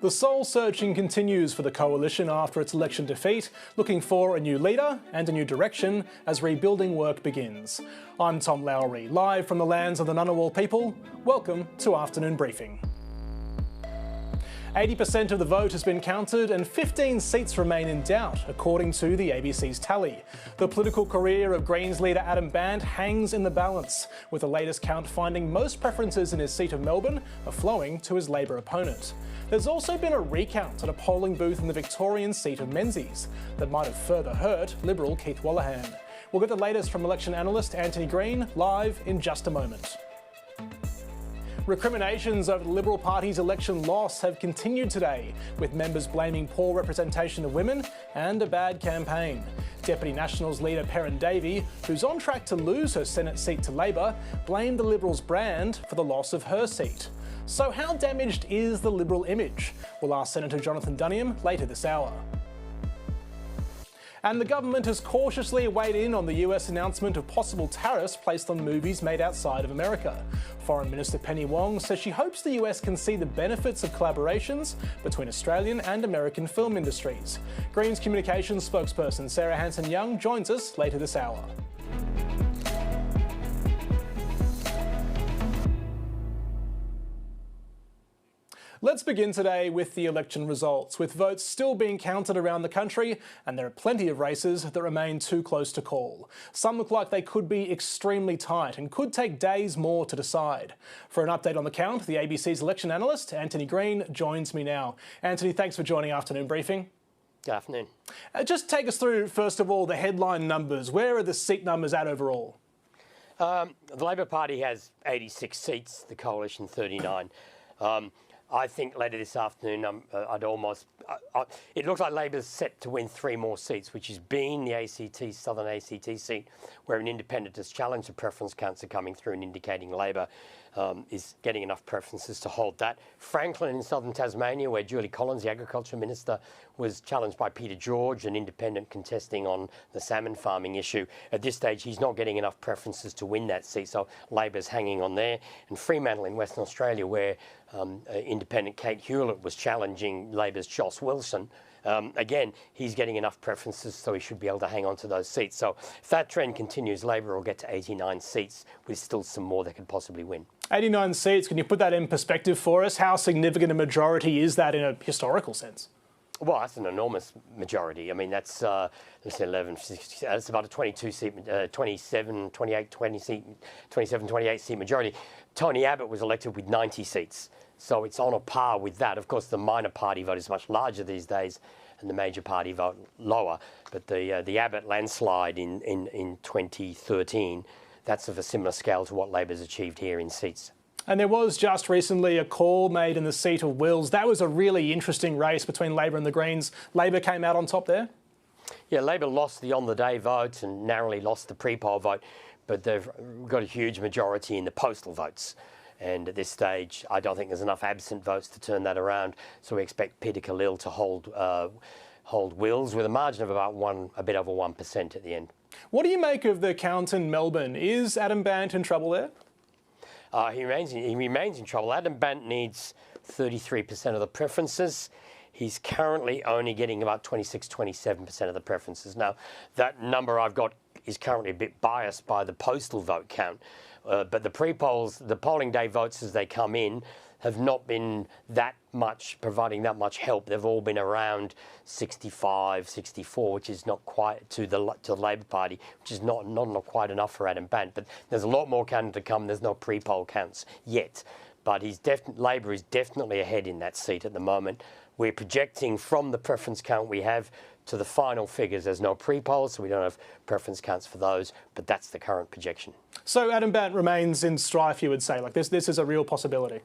The soul-searching continues for the coalition after its election defeat, looking for a new leader and a new direction as rebuilding work begins. I'm Tom Lowrey, live from the lands of the Ngunnawal people. Welcome to Afternoon Briefing. 80% of the vote has been counted and 15 seats remain in doubt, according to the ABC's tally. The political career of Greens leader Adam Bandt hangs in the balance, with the latest count finding most preferences in his seat of Melbourne are flowing to his Labor opponent. There's also been a recount at a polling booth in the Victorian seat of Menzies that might have further hurt Liberal Keith Wallachan. We'll get the latest from election analyst Antony Green live in just a moment. Recriminations over the Liberal Party's election loss have continued today, with members blaming poor representation of women and a bad campaign. Deputy Nationals leader Perrin Davey, who's on track to lose her Senate seat to Labor, blamed the Liberals' brand for the loss of her seat. So how damaged is the Liberal image? We'll ask Senator Jonathon Duniam later this hour. And the government has cautiously weighed in on the US announcement of possible tariffs placed on movies made outside of America. Foreign Minister Penny Wong says she hopes the US can see the benefits of collaborations between Australian and American film industries. Greens communications spokesperson Sarah Hanson-Young joins us later this hour. Let's begin today with the election results, with votes still being counted around the country, and there are plenty of races that remain too close to call. Some look like they could be extremely tight and could take days more to decide. For an update on the count, the ABC's election analyst, Antony Green, joins me now. Antony, thanks for joining Afternoon Briefing. Good afternoon. Just take us through, first of all, the headline numbers. Where are the seat numbers at overall? The Labor Party has 86 seats, the Coalition 39. I think later this afternoon, it looks like Labor's set to win 3 more seats, which has been the ACT, Southern ACT seat, where an independent has challenged the preference counts are coming through and indicating Labor is getting enough preferences to hold that. Franklin in southern Tasmania, where Julie Collins, the Agriculture Minister, was challenged by Peter George, an independent contesting on the salmon farming issue. At this stage, he's not getting enough preferences to win that seat, so Labor's hanging on there. And Fremantle in Western Australia, where independent Kate Hewlett was challenging Labor's Joss Wilson. Again, he's getting enough preferences, so he should be able to hang on to those seats. So if that trend continues, Labor will get to 89 seats with still some more they could possibly win. 89 seats, can you put that in perspective for us? How significant a majority is that in a historical sense? Well, that's an enormous majority. I mean, that's 11, that's about a 27, 28 seat majority. Tony Abbott was elected with 90 seats. So it's on a par with that. Of course, the minor party vote is much larger these days and the major party vote lower. But the Abbott landslide in 2013, that's of a similar scale to what Labor's achieved here in seats. And there was just recently a call made in the seat of Wills. That was a really interesting race between Labor and the Greens. Labor came out on top there? Yeah, Labor lost the on-the-day vote and narrowly lost the pre-poll vote, but they've got a huge majority in the postal votes. And at this stage, I don't think there's enough absent votes to turn that around. So we expect Peter Khalil to hold Wills with a margin of about a bit over 1% at the end. What do you make of the count in Melbourne? Is Adam Bandt in trouble there? He remains in trouble. Adam Bandt needs 33% of the preferences. He's currently only getting about 27% of the preferences. Now, that number I've got is currently a bit biased by the postal vote count. But the pre-polls, the polling day votes as they come in, have not been providing that much help. They've all been around 65, 64, which is not quite to the Labor Party, which is not quite enough for Adam Bandt. But there's a lot more counting to come. There's no pre-poll counts yet. But Labor is definitely ahead in that seat at the moment. We're projecting from the preference count we have to the final figures. There's no pre-polls, so we don't have preference counts for those, but that's the current projection. So Adam Bandt remains in strife, you would say? Like this is a real possibility?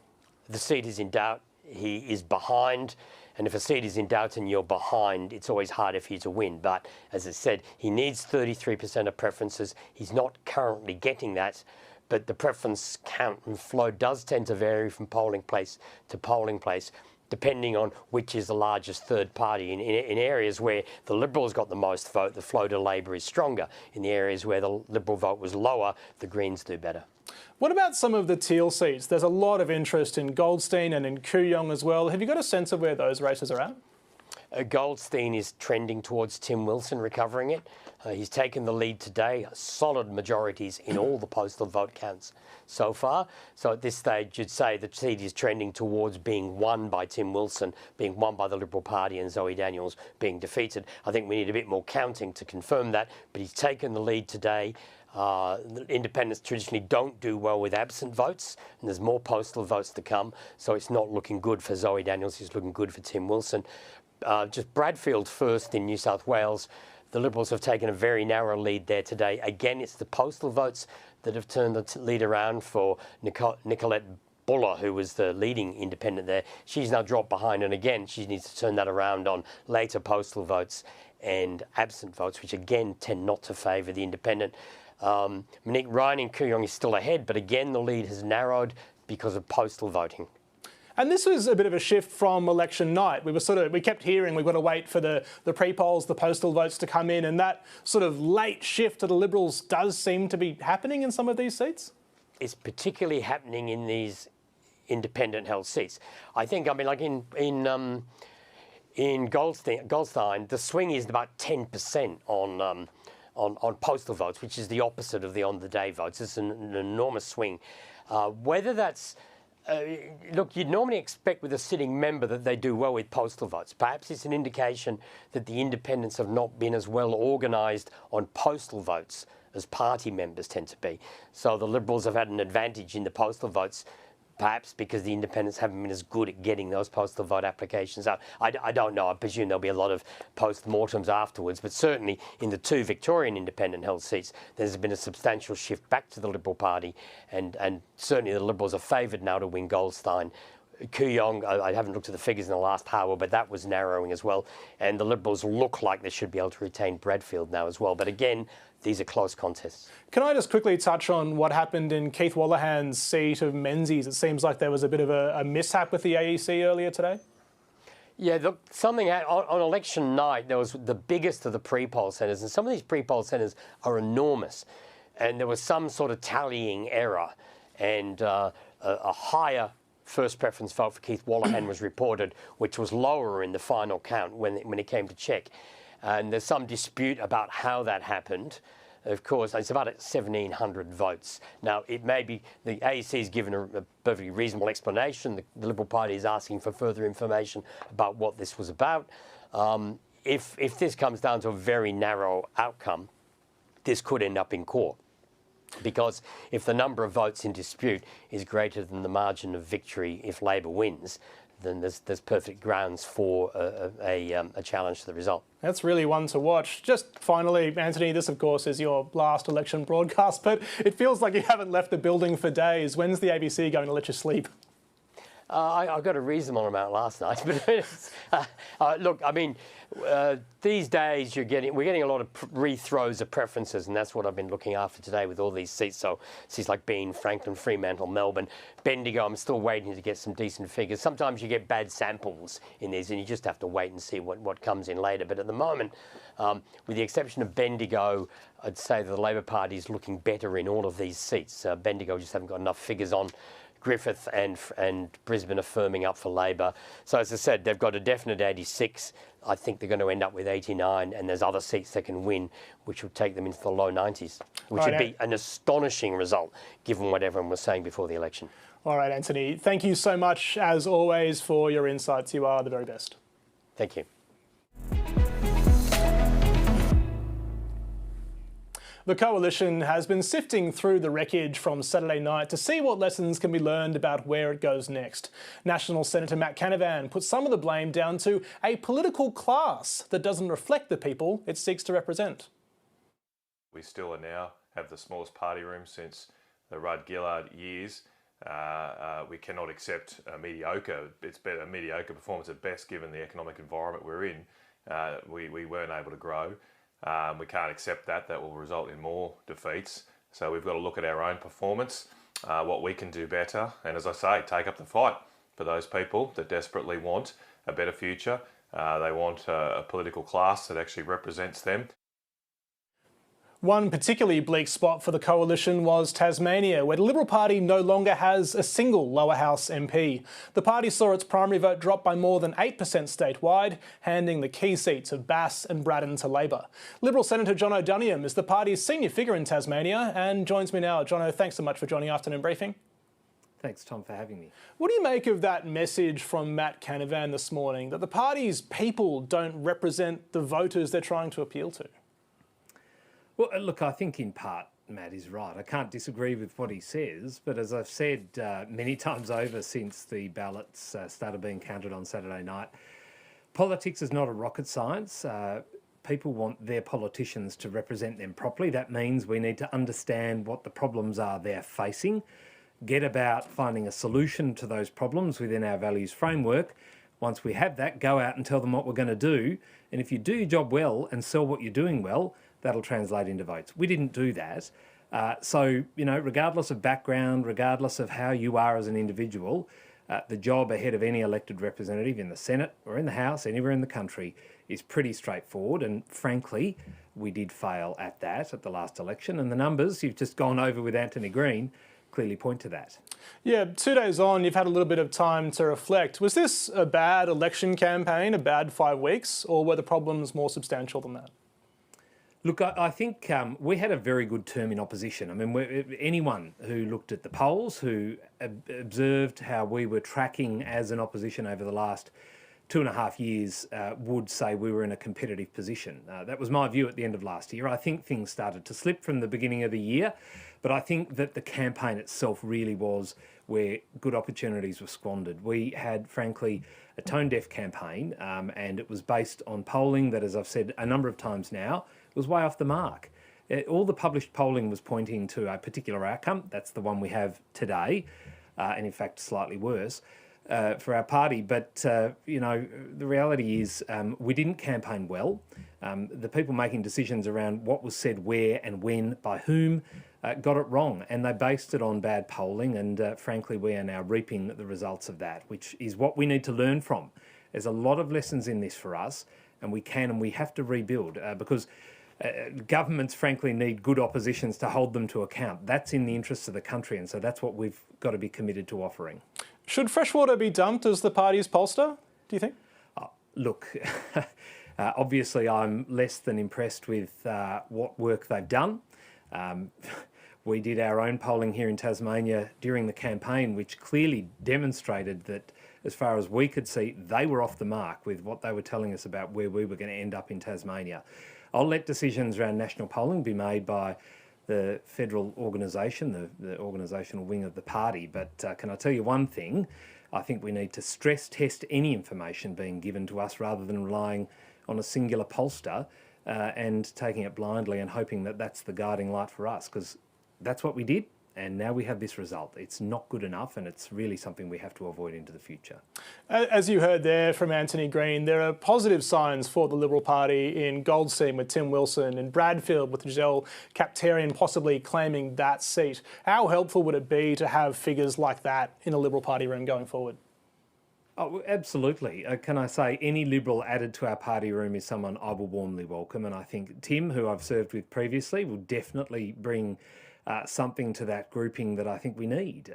The seat is in doubt. He is behind. And if a seat is in doubt and you're behind, it's always harder for you to win. But as I said, he needs 33% of preferences. He's not currently getting that. But the preference count and flow does tend to vary from polling place to polling place, depending on which is the largest third party. In areas where the Liberals got the most vote, the flow to Labor is stronger. In the areas where the Liberal vote was lower, the Greens do better. What about some of the Teal seats? There's a lot of interest in Goldstein and in Kooyong as well. Have you got a sense of where those races are at? Goldstein is trending towards Tim Wilson recovering it. He's taken the lead today, solid majorities in all the postal vote counts so far. So at this stage, you'd say the seat is trending towards being won by Tim Wilson, being won by the Liberal Party, and Zoe Daniels being defeated. I think we need a bit more counting to confirm that, but he's taken the lead today. The independents traditionally don't do well with absent votes, and there's more postal votes to come, so it's not looking good for Zoe Daniels, it's looking good for Tim Wilson. Just Bradfield first in New South Wales. The Liberals have taken a very narrow lead there today. Again, it's the postal votes that have turned the lead around for Nicolette Buller, who was the leading independent there. She's now dropped behind, and again, she needs to turn that around on later postal votes and absent votes, which again tend not to favour the independent. Monique Ryan in Kooyong is still ahead, but again, the lead has narrowed because of postal voting. And this was a bit of a shift from election night. We kept hearing we've got to wait for the pre-polls, the postal votes to come in, and that sort of late shift to the Liberals does seem to be happening in some of these seats. It's particularly happening in these independent held seats. I think, like in Goldstein, the swing is about 10% on postal votes, which is the opposite of the on-the-day votes. It's an enormous swing. Whether that's look, you'd normally expect with a sitting member that they do well with postal votes. Perhaps it's an indication that the independents have not been as well organised on postal votes as party members tend to be. So the Liberals have had an advantage in the postal votes, perhaps because the independents haven't been as good at getting those postal vote applications out. I don't know. I presume there'll be a lot of post-mortems afterwards, but certainly in the two Victorian independent held seats, there's been a substantial shift back to the Liberal Party, and certainly the Liberals are favoured now to win Goldstein. Kooyong, I haven't looked at the figures in the last hour, but that was narrowing as well. And the Liberals look like they should be able to retain Bradfield now as well. But again, these are close contests. Can I just quickly touch on what happened in Keith Wallahan's seat of Menzies? It seems like there was a bit of a mishap with the AEC earlier today. Yeah, look, something on election night, there was the biggest of the pre-poll centres, and some of these pre-poll centres are enormous. And there was some sort of tallying error, and a higher first preference vote for Keith Wallahan was reported, which was lower in the final count when it came to check. And there's some dispute about how that happened. Of course, it's about 1,700 votes. Now, it may be the AEC has given a perfectly reasonable explanation. The Liberal Party is asking for further information about what this was about. If this comes down to a very narrow outcome, this could end up in court. Because if the number of votes in dispute is greater than the margin of victory if Labor wins, then there's perfect grounds for a challenge to the result. That's really one to watch. Just finally, Antony, this of course is your last election broadcast, but it feels like you haven't left the building for days. When's the ABC going to let you sleep? I got a reasonable amount last night, but look, I mean, these days we're getting a lot of rethrows of preferences, and that's what I've been looking after today with all these seats. So seats like Bean, Franklin, Fremantle, Melbourne, Bendigo. I'm still waiting to get some decent figures. Sometimes you get bad samples in these, and you just have to wait and see what comes in later. But at the moment, with the exception of Bendigo, I'd say that the Labor Party is looking better in all of these seats. Bendigo just haven't got enough figures on. Griffith and Brisbane are firming up for Labor. So as I said, they've got a definite 86. I think they're going to end up with 89, and there's other seats they can win, which would take them into the low 90s, which would be an astonishing result, given what everyone was saying before the election. All right, Antony, thank you so much, as always, for your insights. You are the very best. Thank you. The Coalition has been sifting through the wreckage from Saturday night to see what lessons can be learned about where it goes next. National Senator Matt Canavan put some of the blame down to a political class that doesn't reflect the people it seeks to represent. We still now have the smallest party room since the Rudd-Gillard years. We cannot accept a mediocre performance at best given the economic environment we're in. We weren't able to grow. We can't accept that. That will result in more defeats. So we've got to look at our own performance, what we can do better, and as I say, take up the fight for those people that desperately want a better future. They want a political class that actually represents them. One particularly bleak spot for the coalition was Tasmania, where the Liberal Party no longer has a single lower house MP. The party saw its primary vote drop by more than 8% statewide, handing the key seats of Bass and Braddon to Labor. Liberal Senator Jonathon Duniam is the party's senior figure in Tasmania and joins me now. Jono, thanks so much for joining Afternoon Briefing. Thanks, Tom, for having me. What do you make of that message from Matt Canavan this morning, that the party's people don't represent the voters they're trying to appeal to? Well, look, I think in part Matt is right. I can't disagree with what he says, but as I've said many times over since the ballots started being counted on Saturday night, politics is not a rocket science. People want their politicians to represent them properly. That means we need to understand what the problems are they're facing, get about finding a solution to those problems within our values framework. Once we have that, go out and tell them what we're going to do. And if you do your job well and sell what you're doing well, that'll translate into votes. We didn't do that. So, regardless of background, regardless of how you are as an individual, the job ahead of any elected representative in the Senate or in the House, anywhere in the country, is pretty straightforward. And frankly, we did fail at that at the last election. And the numbers you've just gone over with Antony Green clearly point to that. Yeah, 2 days on, you've had a little bit of time to reflect. Was this a bad election campaign, a bad 5 weeks, or were the problems more substantial than that? Look, I think we had a very good term in opposition. I mean, anyone who looked at the polls, who observed how we were tracking as an opposition over the last 2.5 years, would say we were in a competitive position. That was my view at the end of last year. I think things started to slip from the beginning of the year, but I think that the campaign itself really was where good opportunities were squandered. We had, frankly, a tone-deaf campaign, and it was based on polling that, as I've said a number of times now, was way off the mark. All the published polling was pointing to a particular outcome. That's the one we have today, and in fact slightly worse for our party. But, the reality is we didn't campaign well. The people making decisions around what was said where and when by whom got it wrong, and they based it on bad polling, and frankly we are now reaping the results of that, which is what we need to learn from. There's a lot of lessons in this for us, and we have to rebuild because governments, frankly, need good oppositions to hold them to account. That's in the interests of the country, and so that's what we've got to be committed to offering. Should freshwater be dumped as the party's pollster, do you think? Look, obviously I'm less than impressed with what work they've done. We did our own polling here in Tasmania during the campaign, which clearly demonstrated that, as far as we could see, they were off the mark with what they were telling us about where we were going to end up in Tasmania. I'll let decisions around national polling be made by the federal organisation, the organisational wing of the party. But can I tell you one thing? I think we need to stress test any information being given to us rather than relying on a singular pollster and taking it blindly and hoping that that's the guiding light for us, because that's what we did. And now we have this result. It's not good enough, and it's really something we have to avoid into the future. As you heard there from Antony Green, there are positive signs for the Liberal Party in Goldstein with Tim Wilson, in Bradfield with Giselle Kaptarian possibly claiming that seat. How helpful would it be to have figures like that in a Liberal Party room going forward? Oh, absolutely. Can I say any Liberal added to our party room is someone I will warmly welcome, and I think Tim, who I've served with previously, will definitely bring something to that grouping that I think we need.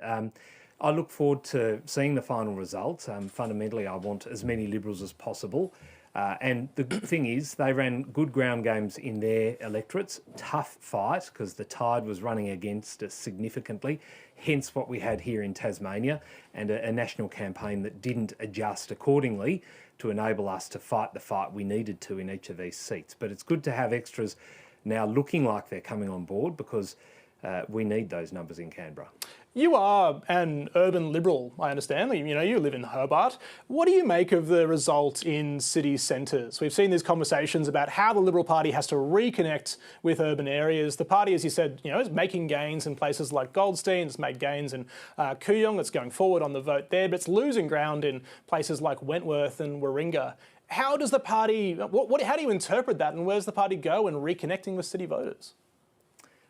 I look forward to seeing the final results. Fundamentally, I want as many Liberals as possible. And the good thing is they ran good ground games in their electorates. Tough fight because the tide was running against us significantly, hence what we had here in Tasmania, and a national campaign that didn't adjust accordingly to enable us to fight the fight we needed to in each of these seats. But it's good to have extras now looking like they're coming on board, because we need those numbers in Canberra. You are an urban Liberal, I understand. You live in Hobart. What do you make of the result in city centres? We've seen these conversations about how the Liberal Party has to reconnect with urban areas. The party, as you said, is making gains in places like Goldstein. It's made gains in Kooyong. It's going forward on the vote there, but it's losing ground in places like Wentworth and Warringah. How does the party, how do you interpret that, and where's the party go in reconnecting with city voters?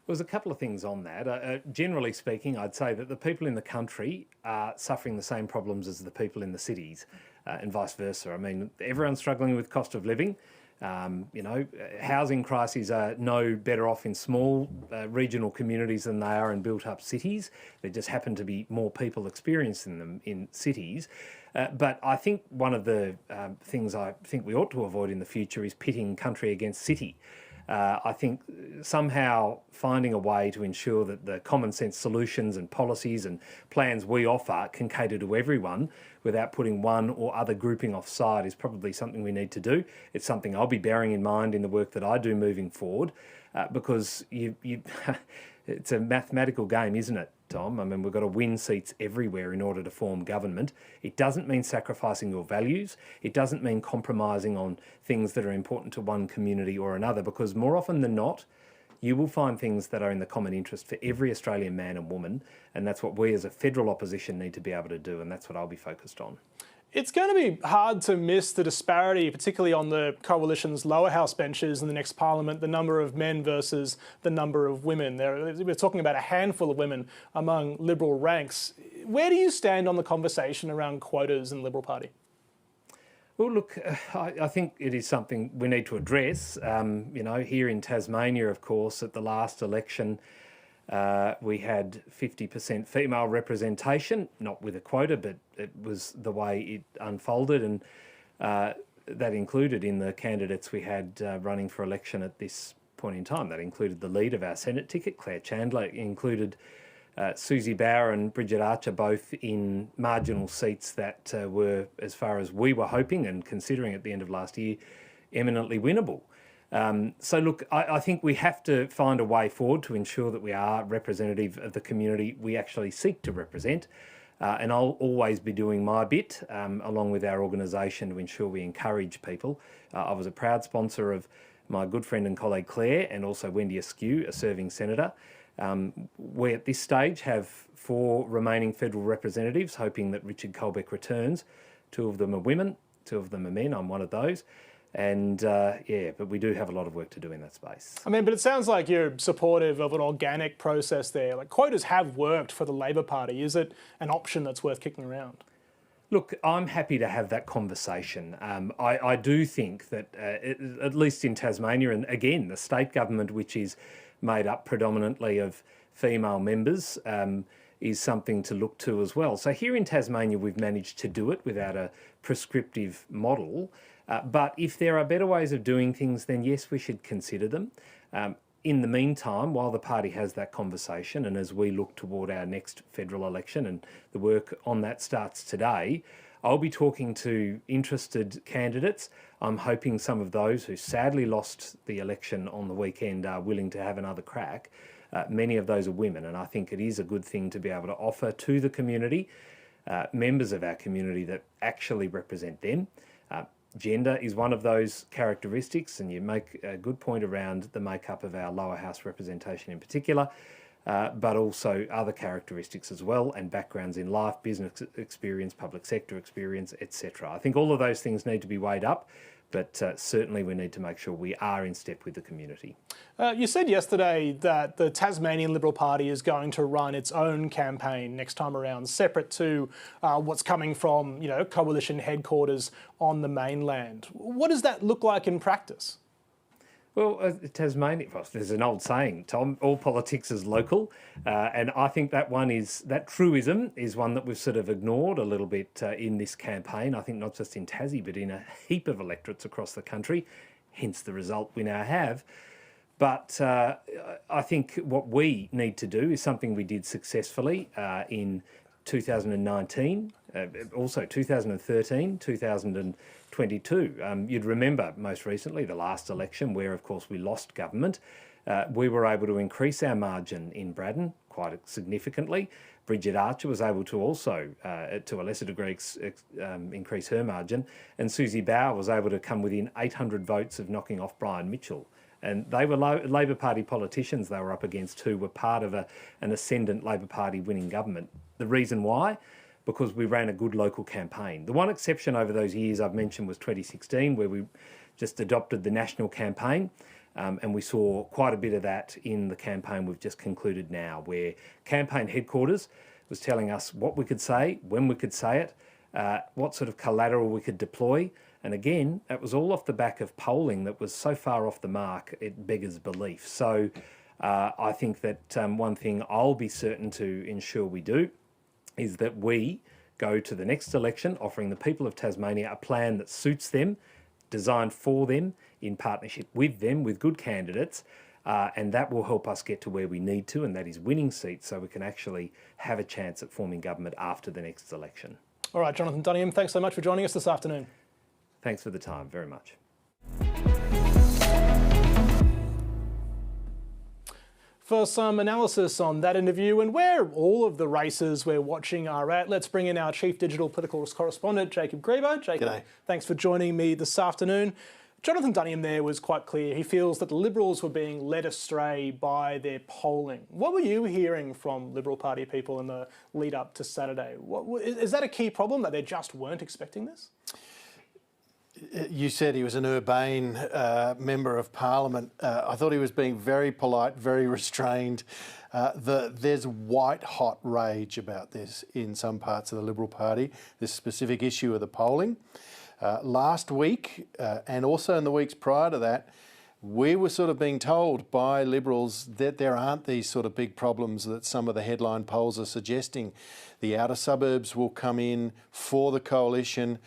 There's a couple of things on that. Generally speaking, I'd say that the people in the country are suffering the same problems as the people in the cities, and vice versa. I mean, everyone's struggling with cost of living. Housing crises are no better off in small regional communities than they are in built-up cities. There just happen to be more people experiencing them in cities. But I think one of the things I think we ought to avoid in the future is pitting country against city. I think somehow finding a way to ensure that the common sense solutions and policies and plans we offer can cater to everyone without putting one or other grouping offside is probably something we need to do. It's something I'll be bearing in mind in the work that I do moving forward, because it's a mathematical game, isn't it, Tom? I mean, we've got to win seats everywhere in order to form government. It doesn't mean sacrificing your values. It doesn't mean compromising on things that are important to one community or another, because more often than not, you will find things that are in the common interest for every Australian man and woman, and that's what we as a federal opposition need to be able to do, and that's what I'll be focused on. It's going to be hard to miss the disparity, particularly on the Coalition's lower house benches in the next parliament, the number of men versus the number of women. We're talking about a handful of women among Liberal ranks. Where do you stand on the conversation around quotas in the Liberal Party? Well, look, I think it is something we need to address. Here in Tasmania, of course, at the last election, we had 50% female representation, not with a quota, but it was the way it unfolded, and that included in the candidates we had running for election at this point in time. That included the lead of our Senate ticket, Claire Chandler, included Susie Bauer and Bridget Archer, both in marginal seats that were, as far as we were hoping and considering at the end of last year, eminently winnable. So look, I think we have to find a way forward to ensure that we are representative of the community we actually seek to represent. And I'll always be doing my bit, along with our organisation, to ensure we encourage people. I was a proud sponsor of my good friend and colleague Claire, and also Wendy Askew, a serving senator. We at this stage have 4 remaining federal representatives, hoping that Richard Colbeck returns. 2 of them are women, 2 of them are men. I'm one of those. And but we do have a lot of work to do in that space. I mean, but it sounds like you're supportive of an organic process there. Like, quotas have worked for the Labor Party. Is it an option that's worth kicking around? Look, I'm happy to have that conversation. I do think that, at least in Tasmania, and again, the state government, which is made up predominantly of female members, is something to look to as well. So here in Tasmania, we've managed to do it without a prescriptive model. But if there are better ways of doing things, then yes, we should consider them. In the meantime, while the party has that conversation, and as we look toward our next federal election, and the work on that starts today, I'll be talking to interested candidates. I'm hoping some of those who sadly lost the election on the weekend are willing to have another crack. Many of those are women, and I think it is a good thing to be able to offer to the community, members of our community that actually represent them. Gender is one of those characteristics, and you make a good point around the makeup of our lower house representation in particular, but also other characteristics as well, and backgrounds in life, business experience, public sector experience, etc. I think all of those things need to be weighed up, but certainly we need to make sure we are in step with the community. You said yesterday that the Tasmanian Liberal Party is going to run its own campaign next time around, separate to what's coming from, coalition headquarters on the mainland. What does that look like in practice? Well, Tasmania, there's an old saying, Tom, all politics is local. And I think that truism is one that we've sort of ignored a little bit in this campaign. I think not just in Tassie, but in a heap of electorates across the country, hence the result we now have. But I think what we need to do is something we did successfully in 2019, also 2013, 2022. You'd remember most recently the last election where, of course, we lost government. We were able to increase our margin in Braddon quite significantly. Bridget Archer was able to also, to a lesser degree, increase her margin. And Susie Bauer was able to come within 800 votes of knocking off Brian Mitchell. And they were Labor Party politicians they were up against who were part of an ascendant Labor Party winning government. The reason why? Because we ran a good local campaign. The one exception over those years I've mentioned was 2016, where we just adopted the national campaign. And we saw quite a bit of that in the campaign we've just concluded now, where campaign headquarters was telling us what we could say, when we could say it, what sort of collateral we could deploy. And again, that was all off the back of polling that was so far off the mark, it beggars belief. So I think that one thing I'll be certain to ensure we do is that we go to the next election offering the people of Tasmania a plan that suits them, designed for them, in partnership with them, with good candidates, and that will help us get to where we need to, and that is winning seats so we can actually have a chance at forming government after the next election. All right, Jonathon Duniam, thanks so much for joining us this afternoon. Thanks for the time, very much. For some analysis on that interview and where all of the races we're watching are at, let's bring in our Chief Digital Political correspondent, Jacob Grieber. Jacob, G'day. Thanks for joining me this afternoon. Jonathon Duniam there was quite clear. He feels that the Liberals were being led astray by their polling. What were you hearing from Liberal Party people in the lead up to Saturday? Is that a key problem, that they just weren't expecting this? You said he was an urbane member of Parliament. I thought he was being very polite, very restrained. There's white-hot rage about this in some parts of the Liberal Party, this specific issue of the polling. Last week, and also in the weeks prior to that, we were sort of being told by Liberals that there aren't these sort of big problems that some of the headline polls are suggesting. The outer suburbs will come in for the coalition,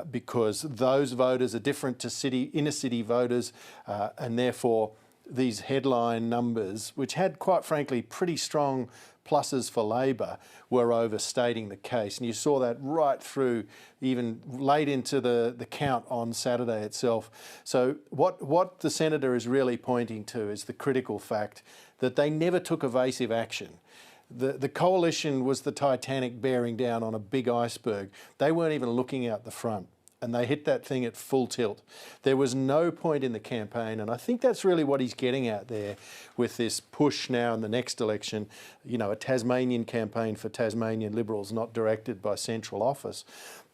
because those voters are different to inner city voters, and therefore these headline numbers, which had quite frankly pretty strong pluses for Labor, were overstating the case. And you saw that right through, even late into the count on Saturday itself. So what the senator is really pointing to is the critical fact that they never took evasive action. The coalition was the Titanic bearing down on a big iceberg. They weren't even looking out the front, and they hit that thing at full tilt. There was no point in the campaign, and I think that's really what he's getting at there with this push now in the next election, you know, a Tasmanian campaign for Tasmanian Liberals not directed by central office.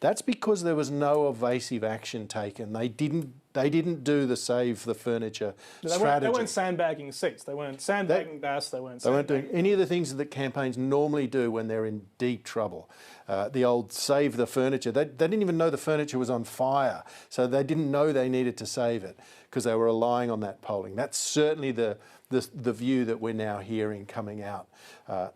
That's because there was no evasive action taken. They didn't do the save the furniture strategy. They weren't sandbagging seats. They weren't sandbagging Bass. They weren't doing any of the things that campaigns normally do when they're in deep trouble. The old save the furniture. They didn't even know the furniture was on fire, so they didn't know they needed to save it because they were relying on that polling. That's certainly the view that we're now hearing coming out.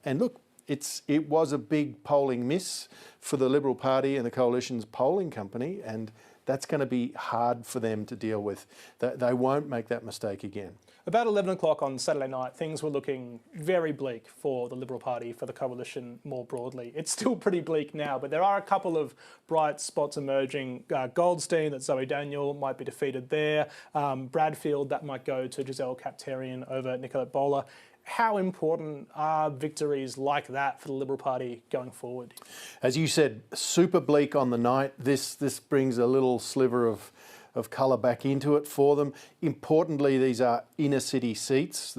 And look, it was a big polling miss for the Liberal Party and the Coalition's polling company, and that's going to be hard for them to deal with. They won't make that mistake again. About 11 o'clock on Saturday night, things were looking very bleak for the Liberal Party, for the Coalition more broadly. It's still pretty bleak now, but there are a couple of bright spots emerging. Goldstein, that Zoe Daniel might be defeated there. Bradfield, that might go to Giselle Capterian over Nicolette Bowler. How important are victories like that for the Liberal Party going forward? As you said, super bleak on the night. This brings a little sliver of colour back into it for them. Importantly, these are inner city seats.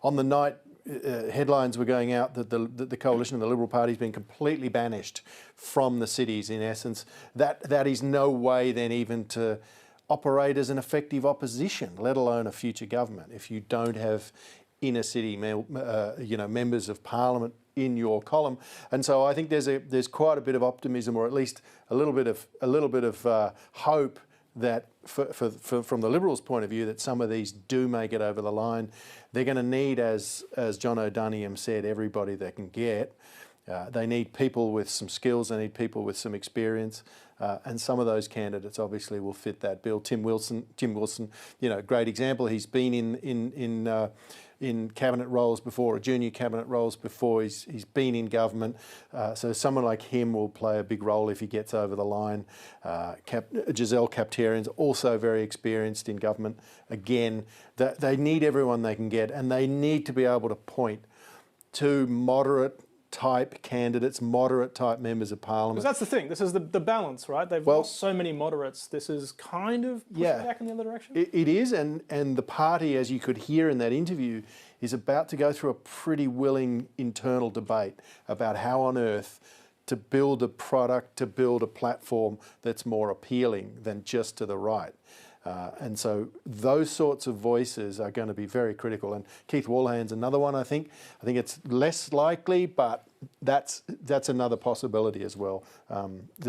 On the night, headlines were going out that the Coalition and the Liberal Party has been completely banished from the cities, in essence. That is no way then even to operate as an effective opposition, let alone a future government, if you don't have inner city members of Parliament in your column. And so I think there's quite a bit of optimism, or at least a little bit of hope that from the Liberals' point of view, that some of these do make it over the line. They're going to need, as John O'Duniam said, everybody they can get. They need people with some skills. They need people with some experience. And some of those candidates obviously will fit that bill. Tim Wilson, great example. He's been in cabinet roles before, or junior cabinet roles before. He's been in government. So someone like him will play a big role if he gets over the line. Giselle Capterian's also very experienced in government. Again, they need everyone they can get, and they need to be able to point to moderate type candidates, moderate type members of Parliament. Because that's the thing. This is the balance, right? They've lost so many moderates. This is kind of pushing back in the other direction. It is, and the party, as you could hear in that interview, is about to go through a pretty willing internal debate about how on earth to build a product, to build a platform that's more appealing than just to the right. And so those sorts of voices are going to be very critical. And Keith Wallhand's another one, I think. I think it's less likely, but that's another possibility as well.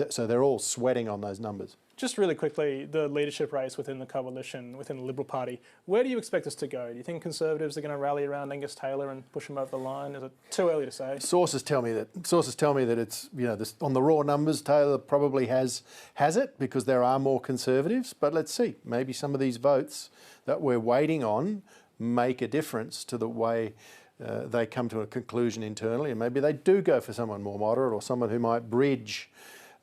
So they're all sweating on those numbers. Just really quickly, the leadership race within the coalition, within the Liberal Party, where do you expect us to go? Do you think Conservatives are going to rally around Angus Taylor and push him over the line? Is it too early to say? Sources tell me that it's, on the raw numbers, Taylor probably has it because there are more Conservatives. But let's see, maybe some of these votes that we're waiting on make a difference to the way they come to a conclusion internally, and maybe they do go for someone more moderate or someone who might bridge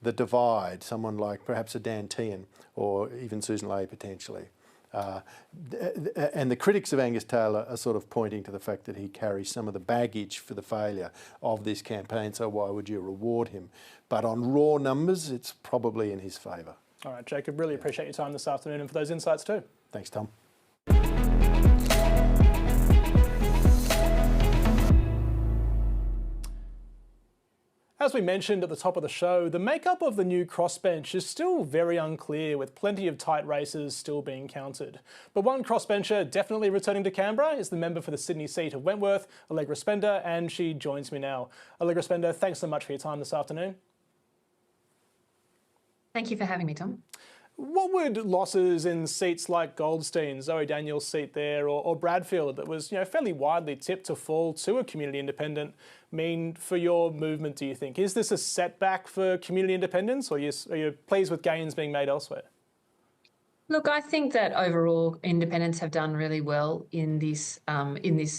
the divide, someone like perhaps a Dan Tehan or even Susan Ley potentially. And the critics of Angus Taylor are sort of pointing to the fact that he carries some of the baggage for the failure of this campaign, so why would you reward him? But on raw numbers, it's probably in his favour. All right, Jacob, really appreciate your time this afternoon and for those insights too. Thanks, Tom. As we mentioned at the top of the show, the makeup of the new crossbench is still very unclear, with plenty of tight races still being counted. But one crossbencher definitely returning to Canberra is the member for the Sydney seat of Wentworth, Allegra Spender, and she joins me now. Allegra Spender, thanks so much for your time this afternoon. Thank you for having me, Tom. What would losses in seats like Goldstein, Zoe Daniels' seat there, or Bradfield, that was fairly widely tipped to fall to a community independent, mean for your movement, do you think? Is this a setback for community independence, or are you pleased with gains being made elsewhere? Look, I think that overall independents have done really well in this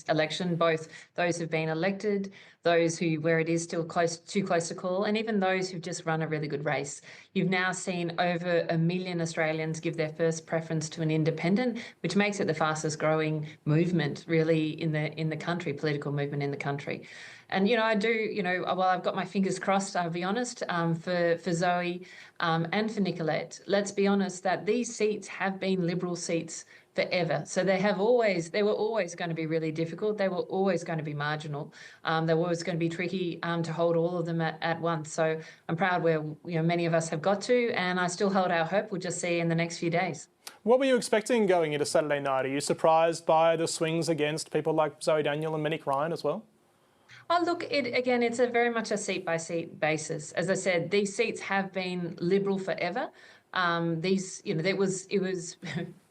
election, both those who've been elected, those where it is still too close to call, and even those who've just run a really good race. You've now seen over 1 million Australians give their first preference to an independent, which makes it the fastest growing movement really in the country, political movement in the country. And, I do, well, I've got my fingers crossed, I'll be honest, for Zoe and for Nicolette. Let's be honest that these seats have been Liberal seats forever. So they were always going to be really difficult. They were always going to be marginal. They were always going to be tricky to hold all of them at once. So I'm proud where many of us have got to, and I still hold our hope. We'll just see in the next few days. What were you expecting going into Saturday night? Are you surprised by the swings against people like Zoe Daniel and Monique Ryan as well? Oh, look, it's very much a seat-by-seat basis. As I said, these seats have been Liberal forever.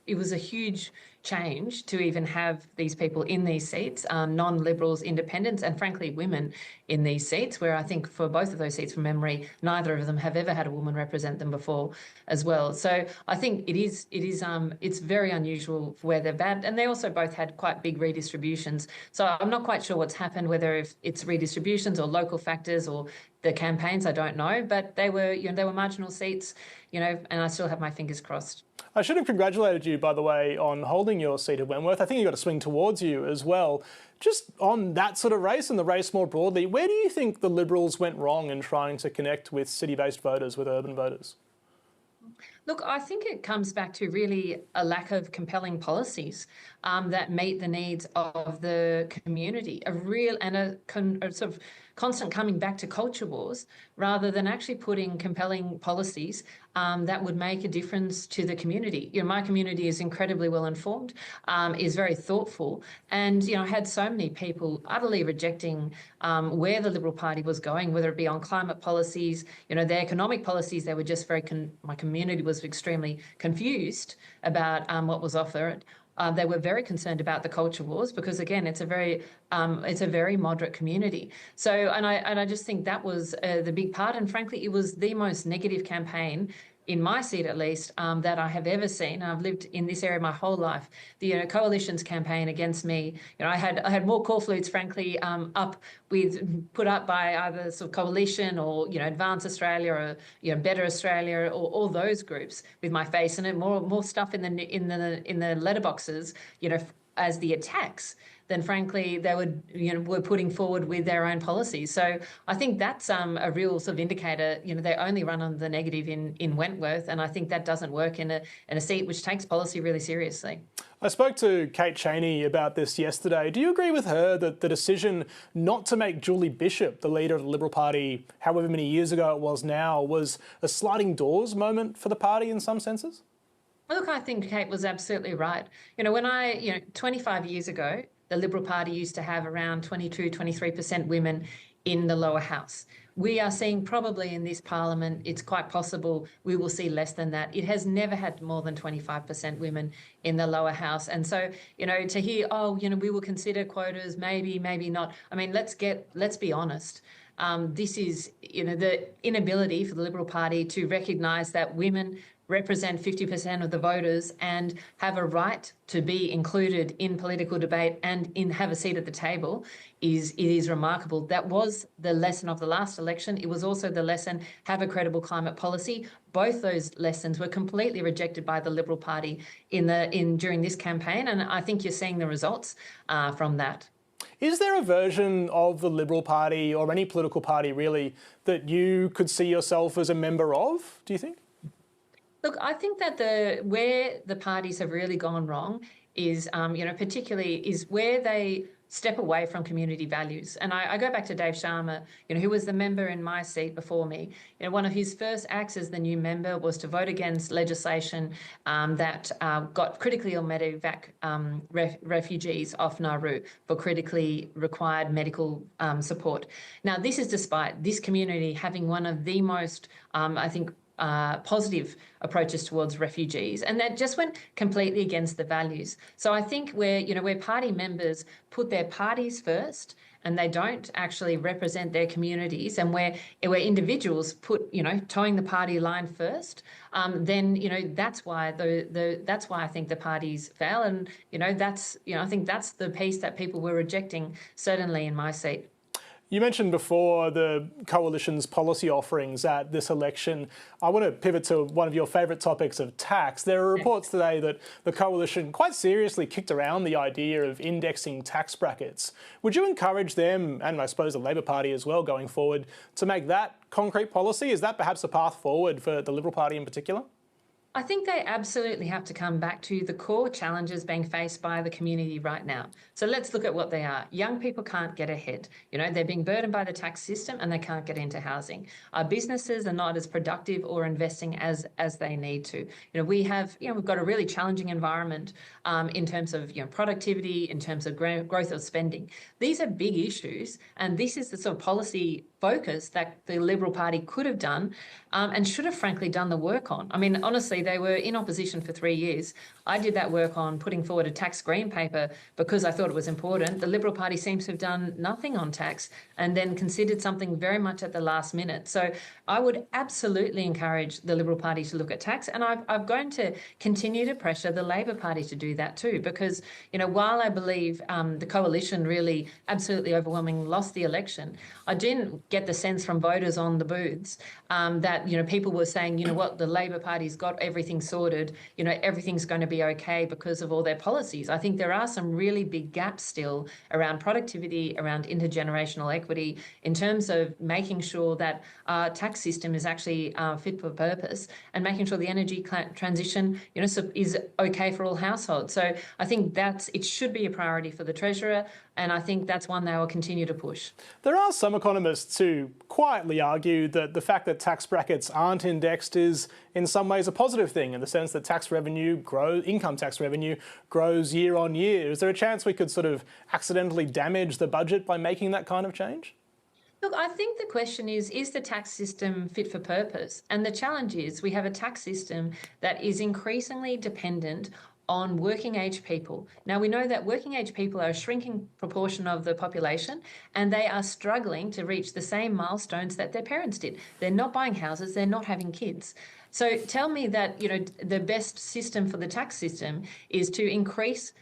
It was a huge change to even have these people in these seats, non-Liberals, independents, and frankly, women in these seats, where I think for both of those seats, from memory, neither of them have ever had a woman represent them before as well. So I think it's very unusual for where they're at. And they also both had quite big redistributions. So I'm not quite sure what's happened, whether if it's redistributions or local factors or the campaigns, I don't know, but they were marginal seats, and I still have my fingers crossed. I should have congratulated you, by the way, on holding your seat at Wentworth. I think you got a swing towards you as well. Just on that sort of race and the race more broadly, where do you think the Liberals went wrong in trying to connect with city-based voters, with urban voters? Look, I think it comes back to really a lack of compelling policies that meet the needs of the community, a sort of constant coming back to culture wars, rather than actually putting compelling policies that would make a difference to the community. My community is incredibly well informed, is very thoughtful, and I had so many people utterly rejecting where the Liberal Party was going, whether it be on climate policies, their economic policies. They were just my community was extremely confused about what was offered. They were very concerned about the culture wars because, again, it's a very moderate community. So, and I just think that was the big part. And frankly, it was the most negative campaign, in my seat at least, that I have ever seen. I've lived in this area my whole life. The coalition's campaign against me, I had more call flutes, frankly, put up by either sort of coalition or Advance Australia or Better Australia or all those groups with my face in it. More stuff in the letterboxes, as the attacks, than frankly they were putting forward with their own policies. So I think that's a real sort of indicator. They only run on the negative in Wentworth, and I think that doesn't work in a seat which takes policy really seriously. I spoke to Kate Chaney about this yesterday. Do you agree with her that the decision not to make Julie Bishop the leader of the Liberal Party, however many years ago it was now, was a sliding doors moment for the party in some senses? Look, I think Kate was absolutely right. When 25 years ago, the Liberal Party used to have around 22, 23% women in the lower house. We are seeing probably in this parliament, it's quite possible we will see less than that. It has never had more than 25% women in the lower house. And so, to hear, we will consider quotas, maybe, maybe not. I mean, let's be honest. This is, the inability for the Liberal Party to recognise that women represent 50% of the voters and have a right to be included in political debate and have a seat at the table is remarkable. That was the lesson of the last election. It was also the lesson, have a credible climate policy. Both those lessons were completely rejected by the Liberal Party during this campaign, and I think you're seeing the results from that. Is there a version of the Liberal Party, or any political party really, that you could see yourself as a member of, do you think? Look, I think that where the parties have really gone wrong is, particularly is where they step away from community values. And I go back to Dave Sharma, who was the member in my seat before me. One of his first acts as the new member was to vote against legislation that got critically ill medevac refugees off Nauru for critically required medical support. Now, this is despite this community having one of the most, positive approaches towards refugees, and that just went completely against the values. So I think where party members put their parties first and they don't actually represent their communities, and where individuals put towing the party line first, then that's why that's why I think the parties fail, and I think that's the piece that people were rejecting, certainly in my seat. You mentioned before the Coalition's policy offerings at this election. I want to pivot to one of your favourite topics of tax. There are reports today that the Coalition quite seriously kicked around the idea of indexing tax brackets. Would you encourage them, and I suppose the Labor Party as well going forward, to make that concrete policy? Is that perhaps a path forward for the Liberal Party in particular? I think they absolutely have to come back to the core challenges being faced by the community right now. So let's look at what they are. Young people can't get ahead. They're being burdened by the tax system and they can't get into housing. Our businesses are not as productive or investing as they need to. We've got a really challenging environment in terms of productivity, in terms of growth of spending. These are big issues, and this is the sort of policy focus that the Liberal Party could have done and should have frankly done the work on. I mean, honestly, they were in opposition for 3 years. I did that work on putting forward a tax green paper because I thought it was important. The Liberal Party seems to have done nothing on tax and then considered something very much at the last minute. So I would absolutely encourage the Liberal Party to look at tax, and I'm going to continue to pressure the Labor Party to do that too, because while I believe the Coalition really absolutely overwhelmingly lost the election, I didn't get the sense from voters on the booths that people were saying, the Labor Party's got everything sorted, everything's going to be okay because of all their policies. I think there are some really big gaps still around productivity, around intergenerational equity, in terms of making sure that our tax system is actually fit for purpose, and making sure the energy transition is okay for all households. So I think it should be a priority for the Treasurer, and I think that's one they will continue to push. There are some economists who quietly argue that the fact that tax brackets aren't indexed is in some ways a positive thing, in the sense that income tax revenue grows year on year. Is there a chance we could sort of accidentally damage the budget by making that kind of change? Look, I think the question is the tax system fit for purpose? And the challenge is we have a tax system that is increasingly dependent on working age people. Now, we know that working age people are a shrinking proportion of the population, and they are struggling to reach the same milestones that their parents did. They're not buying houses, they're not having kids. So tell me that, the best system for the tax system is to increase,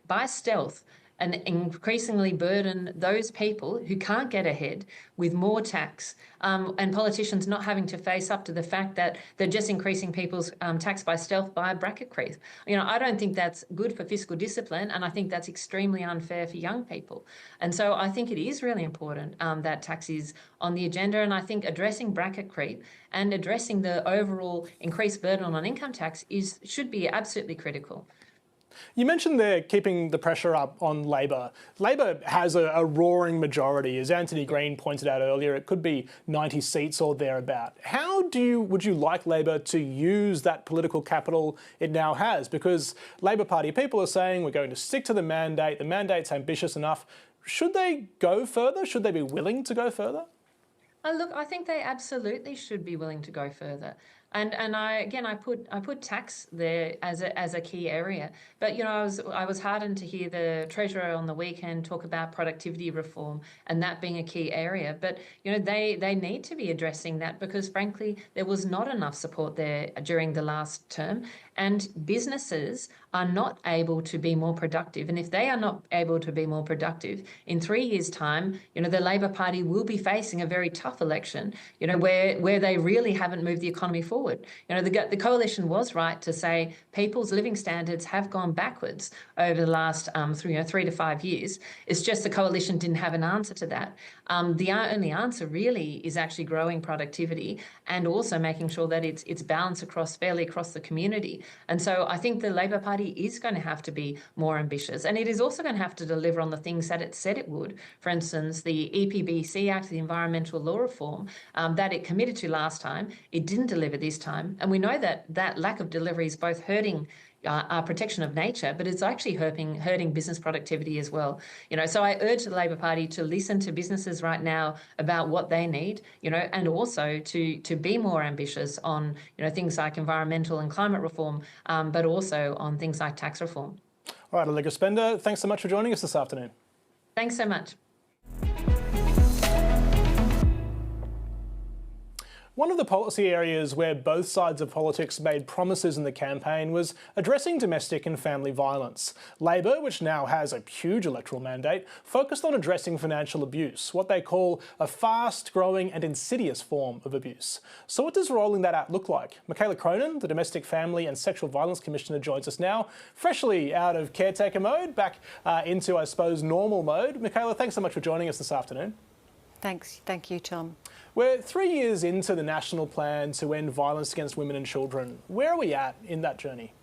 by stealth, and increasingly burden those people who can't get ahead with more tax, and politicians not having to face up to the fact that they're just increasing people's tax by stealth by bracket creep. I don't think that's good for fiscal discipline, and I think that's extremely unfair for young people. And so I think it is really important that tax is on the agenda, and I think addressing bracket creep and addressing the overall increased burden on income tax should be absolutely critical. You mentioned there keeping the pressure up on Labor. Labor has a roaring majority. As Antony Green pointed out earlier, it could be 90 seats or thereabout. How would you like Labor to use that political capital it now has? Because Labor Party people are saying we're going to stick to the mandate. The mandate's ambitious enough. Should they go further? Should they be willing to go further? Look, I think they absolutely should be willing to go further. And I put tax there as a key area. But I was heartened to hear the Treasurer on the weekend talk about productivity reform and that being a key area. But they need to be addressing that, because frankly there was not enough support there during the last term, and businesses are not able to be more productive. And if they are not able to be more productive, in 3 years' time, the Labor Party will be facing a very tough election, where they really haven't moved the economy forward. The coalition was right to say people's living standards have gone backwards over the last 3 to 5 years. It's just the coalition didn't have an answer to that. The only answer really is actually growing productivity and also making sure that it's balanced fairly across the community. And so I think the Labor Party is going to have to be more ambitious, and it is also going to have to deliver on the things that it said it would. For instance, the EPBC Act, the Environmental Law Reform, that it committed to last time, it didn't deliver this time. And we know that lack of delivery is both hurting our protection of nature, but it's actually hurting business productivity as well. So I urge the Labor Party to listen to businesses right now about what they need, and also to be more ambitious on, things like environmental and climate reform, but also on things like tax reform. All right, Allegra Spender, thanks so much for joining us this afternoon. Thanks so much. One of the policy areas where both sides of politics made promises in the campaign was addressing domestic and family violence. Labor, which now has a huge electoral mandate, focused on addressing financial abuse, what they call a fast-growing and insidious form of abuse. So what does rolling that out look like? Michaela Cronin, the Domestic Family and Sexual Violence Commissioner, joins us now, freshly out of caretaker mode, back into, I suppose, normal mode. Michaela, thanks so much for joining us this afternoon. Thanks. Thank you, Tom. We're 3 years into the national plan to end violence against women and children. Where are we at in that journey?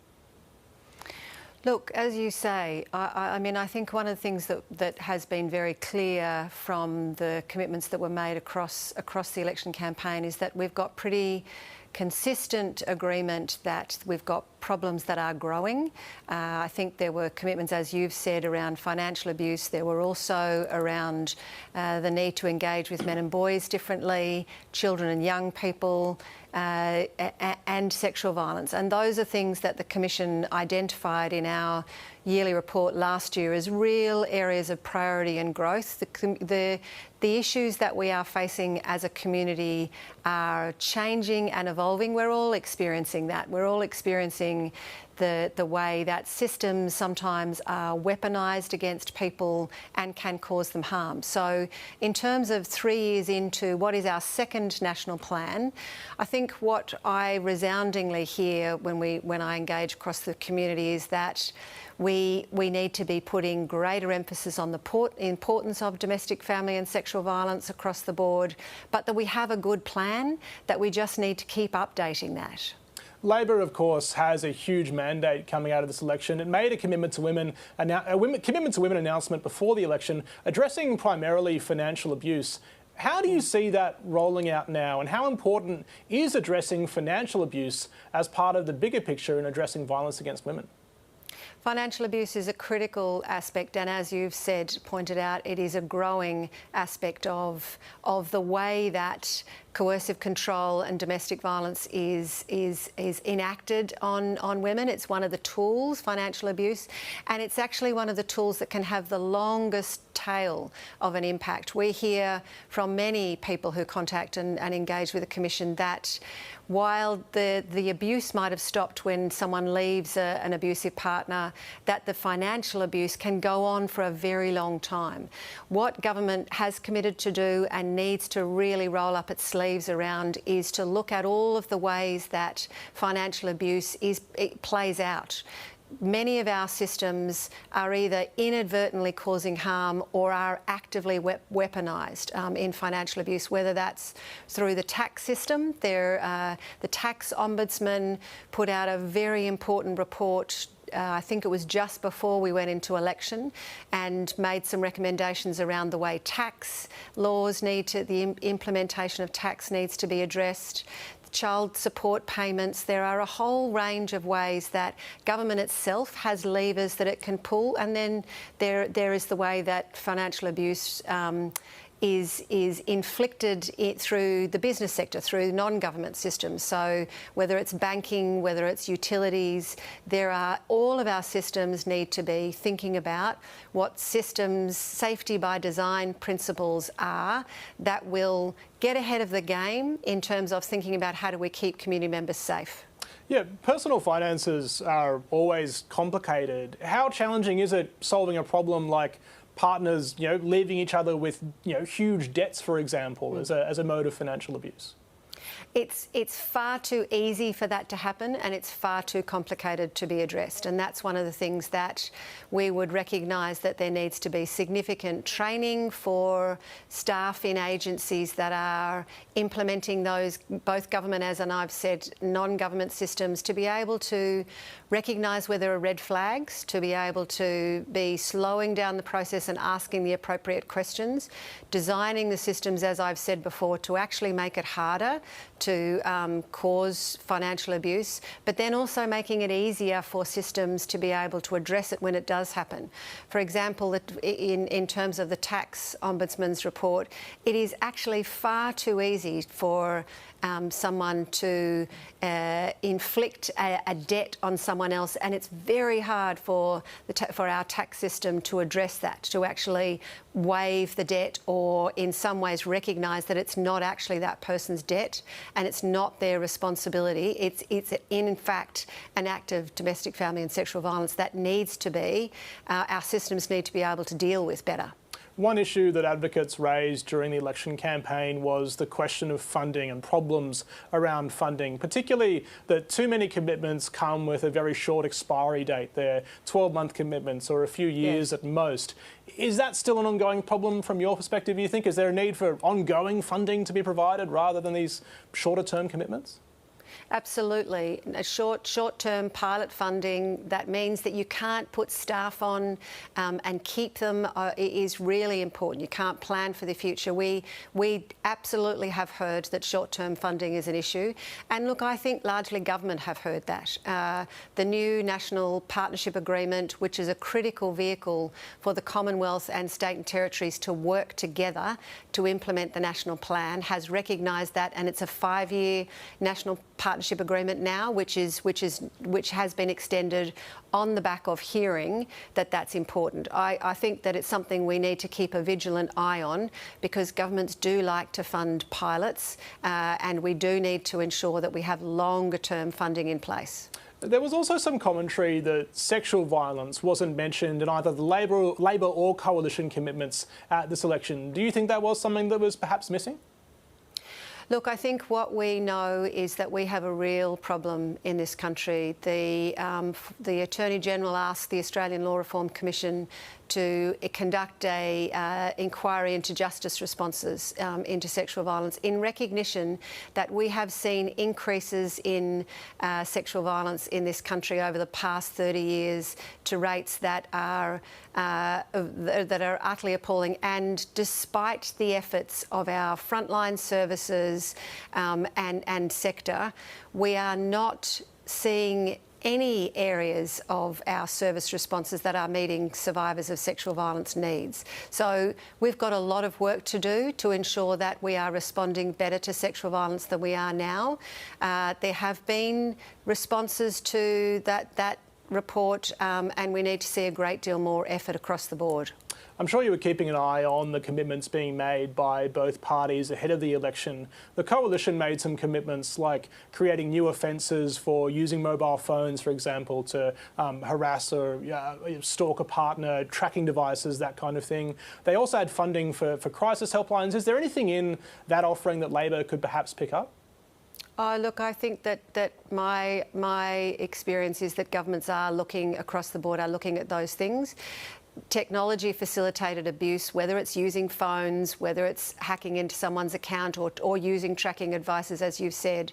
Look, as you say, I think one of the things that has been very clear from the commitments that were made across the election campaign is that we've got pretty consistent agreement that we've got problems that are growing. I think there were commitments, as you've said, around financial abuse. There were also around the need to engage with men and boys differently, children and young people, and sexual violence. And those are things that the Commission identified in our yearly report last year as real areas of priority and growth. The issues that we are facing as a community are changing and evolving. We're all experiencing that. We're all experiencing the way that systems sometimes are weaponised against people and can cause them harm. So in terms of 3 years into what is our second national plan, I think what I resoundingly hear when I engage across the community is that we need to be putting greater emphasis on the importance of domestic, family and sexual violence across the board, but that we have a good plan, that we just need to keep updating that. Labor, of course, has a huge mandate coming out of this election. It made a commitment to women announcement before the election, addressing primarily financial abuse. How do you see that rolling out now, and how important is addressing financial abuse as part of the bigger picture in addressing violence against women? Financial abuse is a critical aspect, and as you've pointed out, it is a growing aspect of the way that coercive control and domestic violence is enacted on women. It's one of the tools, financial abuse, and it's actually one of the tools that can have the longest tail of an impact. We hear from many people who contact and engage with the Commission that while the abuse might have stopped when someone leaves an abusive partner, that the financial abuse can go on for a very long time. What government has committed to do and needs to really roll up its sleeves around is to look at all of the ways that financial abuse plays out. Many of our systems are either inadvertently causing harm or are actively weaponised in financial abuse, whether that's through the tax system. The tax ombudsman put out a very important report, I think it was just before we went into election, and made some recommendations around the way tax laws the implementation of tax needs to be addressed. child support payments. There are a whole range of ways that government itself has levers that it can pull, and then there is the way that financial abuse is inflicted through the business sector, through non-government systems. So whether it's banking, whether it's utilities, all of our systems need to be thinking about what systems safety by design principles are that will get ahead of the game in terms of thinking about how do we keep community members safe. Yeah, personal finances are always complicated. How challenging is it solving a problem like partners, leaving each other with, huge debts, for example, as a mode of financial abuse? It's far too easy for that to happen, and it's far too complicated to be addressed. And that's one of the things that we would recognise, that there needs to be significant training for staff in agencies that are implementing those, both government, as and I've said, non-government systems, to be able to recognise where there are red flags, to be able to be slowing down the process and asking the appropriate questions, designing the systems, as I've said before, to actually make it harder to cause financial abuse, but then also making it easier for systems to be able to address it when it does happen. For example, in terms of the Tax Ombudsman's report, it is actually far too easy for someone to inflict a debt on someone else, and it's very hard for our tax system to address that, to actually waive the debt, or in some ways recognise that it's not actually that person's debt and it's not their responsibility. It's in fact an act of domestic, family and sexual violence that needs to be, our systems need to be able to deal with better. One issue that advocates raised during the election campaign was the question of funding and problems around funding, particularly that too many commitments come with a very short expiry date. They're 12-month commitments or a few years at most. Is that still an ongoing problem from your perspective, you think? Is there a need for ongoing funding to be provided rather than these shorter-term commitments? Absolutely. A short-term pilot funding that means that you can't put staff on and keep them is really important. You can't plan for the future. We absolutely have heard that short-term funding is an issue. And look, I think largely government have heard that. The new National Partnership Agreement, which is a critical vehicle for the Commonwealth and state and territories to work together to implement the national plan, has recognised that, and it's a 5-year national partnership agreement now, which has been extended on the back of hearing that that's important. I think that it's something we need to keep a vigilant eye on, because governments do like to fund pilots, and we do need to ensure that we have longer term funding in place. There was also some commentary that sexual violence wasn't mentioned in either the Labor or Coalition commitments at this election. Do you think that was something that was perhaps missing? Look, I think what we know is that we have a real problem in this country. The Attorney General asked the Australian Law Reform Commission to conduct a inquiry into justice responses into sexual violence, in recognition that we have seen increases in sexual violence in this country over the past 30 years to rates that are utterly appalling. And despite the efforts of our frontline services and sector, we are not seeing any areas of our service responses that are meeting survivors of sexual violence needs. So we've got a lot of work to do to ensure that we are responding better to sexual violence than we are now. There have been responses to that report, and we need to see a great deal more effort across the board. I'm sure you were keeping an eye on the commitments being made by both parties ahead of the election. The Coalition made some commitments like creating new offences for using mobile phones, for example, to harass or stalk a partner, tracking devices, that kind of thing. They also had funding for crisis helplines. Is there anything in that offering that Labor could perhaps pick up? Oh, look, I think that my experience is that governments are looking across the board, are looking at those things. technology-facilitated abuse, whether it's using phones, whether it's hacking into someone's account or using tracking devices, as you've said,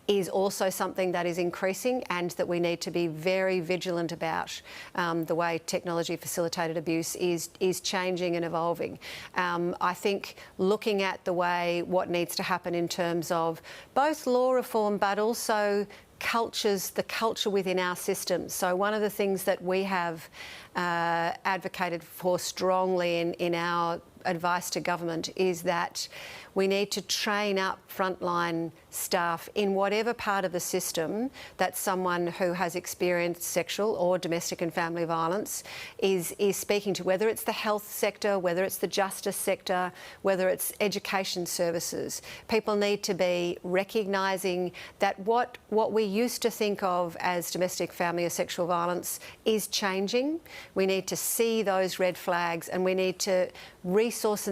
is also something that is increasing and that we need to be very vigilant about. The way technology-facilitated abuse is changing and evolving. I think looking at the way what needs to happen in terms of both law reform but also the culture within our system. So one of the things that we have advocated for strongly in our advice to government is that we need to train up frontline staff in whatever part of the system that someone who has experienced sexual or domestic and family violence is speaking to, whether it's the health sector, whether it's the justice sector, whether it's education services. People need to be recognising that what we used to think of as domestic, family or sexual violence is changing. We need to see those red flags and we need to resource